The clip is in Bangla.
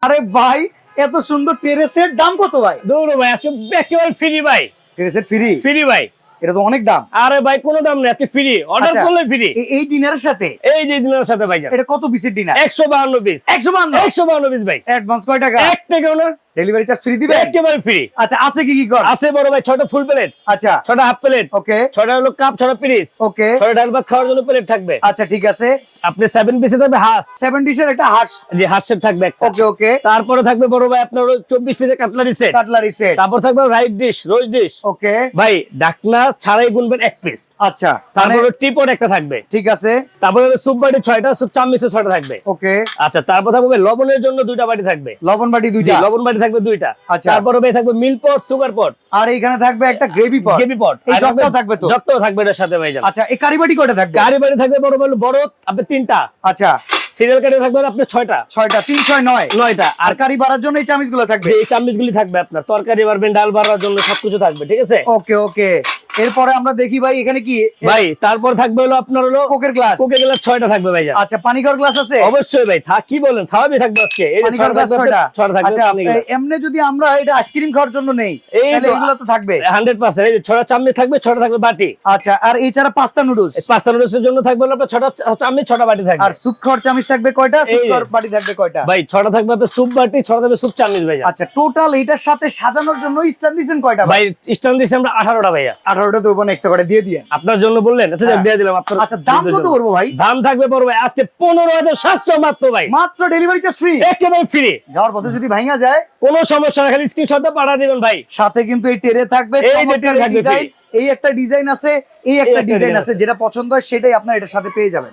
আরে ভাই এত সুন্দর টেরেসের দাম কত ভাই? দৌড়ো ভাই, আজকে একেবারে ফ্রি ভাই। টেরেসের ফ্রি? ফ্রি ভাই। এটা তো অনেক দাম। আরে ভাই কোনো দাম নেই, আজকে ফ্রি, অর্ডার করলে ফ্রি। এই ডিনারের সাথে? এই যে ডিনারের সাথে ভাই। এটা কত পিসের ডিনার? 152 পিস। 152 পিস ভাই। অ্যাডভান্স কয় টাকা? 1 টাকাও না। ডেলিভারি চার্জ ফ্রি দিবেন? একেবারে ফ্রি। আচ্ছা আছে কি কি কর? আছে বড় ভাই 6টা ফুল প্লেট। আচ্ছা 6টা হাফ প্লেট। ওকে। 6টা হলো কাপ, 6টা পিস। ওকে। 6টা ডাল ভাত খাওয়ার জন্য প্লেট থাকবে। আচ্ছা ঠিক আছে। আপনি 7 পিসে থাকবে হাঁস। 7 ডিশের একটা হাঁস। জি হাঁস সেট থাকবে একটা। ওকে ওকে। তারপরে থাকবে বড় ভাই আপনার 24 পিসের কাটলারি সেট। Cutlery set. তারপর থাকবে রাইট ডিশ, রোজ ডিশ। ওকে। ভাই ডাকনা ছাড়াই গুনবেন 1 পিস। আচ্ছা তারপরে টিপট একটা থাকবে। ঠিক আছে। তারপরে সুপ বাটি 6টা, সুপ চামচে 6টা থাকবে। ওকে। আচ্ছা তারপর থাকবে লবণের জন্য 2টা বাটি থাকবে। লবণ বাটি জি 2টা? লবণ বাটি থাকবে 2টা। আচ্ছা। তারপরে ভাই থাকবে মিল পট, সুগার পট। আর এইখানে থাকবে একটা গ্রেভি পট। গ্রেভি পট। এই জগটাও থাকবে তো? জগটাও থাকবে এর সাথে ভাই জান। আচ্ছা এই কারি বাটি কয়টা থাকবে? গাড়ি বাড়ি থাকবে বড় বড় বড় আপনি 3টা। আচ্ছা সিরিয়াল কাটে থাকবে আপনি 6টা। 6টা 3 6 9 9টা। আর কারি বাড়ার জন্য এই চামচগুলো থাকবে? এই চামচগুলি থাকবে আপনার, তরকারি বাড়বেন, ডাল বাড়ার জন্য সবকিছু থাকবে, ঠিক আছে? ওকে ওকে। এরপরে আমরা দেখি ভাই এখানে কি ভাই তারপর থাকবে হলো আপনার হলো কোকের গ্লাস। কোকের গ্লাস 6টা থাকবে ভাই জান। আচ্ছা পানি খাওয়ার গ্লাস আছে? অবশ্যই ভাই, কি বলেন, খাওয়াবি থাকবে আজকে। এই যে পানি খাওয়ার গ্লাস 6টা। 6টা থাকবে আচ্ছা পানি গ্লাস। এমনি যদি আমরা এটা আইসক্রিম খাওয়ার জন্য নেই এই তাহলে তো এগুলো তো থাকবে? 100%। এই যে 6টা চামচ থাকবে, 6টা থাকবে বাটি। আচ্ছা আর এছাড়া পাস্তা নুডলস? পাস্তা নুডলসের জন্য থাকবে হলো আপনার 6টা চামচ, 6টা বাটি থাকবে। আর স্যুপ খাওয়ার চামচ থাকবে কয়টা? স্যুপ এই যে। খাওয়ার বাটি থাকবে কয়টা? ভাই 6টা থাকবে আপনার স্যুপ বাটি, 6টা থাকবে স্যুপ চামচ ভাই জান। আচ্ছা টোটাল এটার সাথে সাজানোর জন্য স্ট্যান্ড দিবেন কয়টা ভাই স্ট্যান্ড দিছি আমরা 18টা ভাইয়া। 18টা তো ওখানে এক্সট্রা করে দিয়ে দিয়েন। আপনার জন্য বললেন, আচ্ছা হ্যাঁ। দিয়ে দিলাম আপনার। আচ্ছা দাম কত পড়বো ভাই? দাম থাকবে বড় ভাই আজকে 15,700 মাত্র ভাই। মাত্র ডেলিভারি চার্জ ফ্রি? একেবারে ফ্রি। যাওয়ার পথে যদি ভাঙা যায় কোনো সমস্যা না, খালি স্ক্রিনশটটা পাঠিয়ে দিবেন ভাই। সাথে কিন্তু এই টেরে থাকবে, এই যে চমৎকার টেরে থাকবে ডিজাইন। এই একটা ডিজাইন আছে, এই একটা একটা ডিজাইন ডিজাইন আছে, যেটা পছন্দ হয় সেটাই আপনার এটার সাথে পেয়ে যাবেন।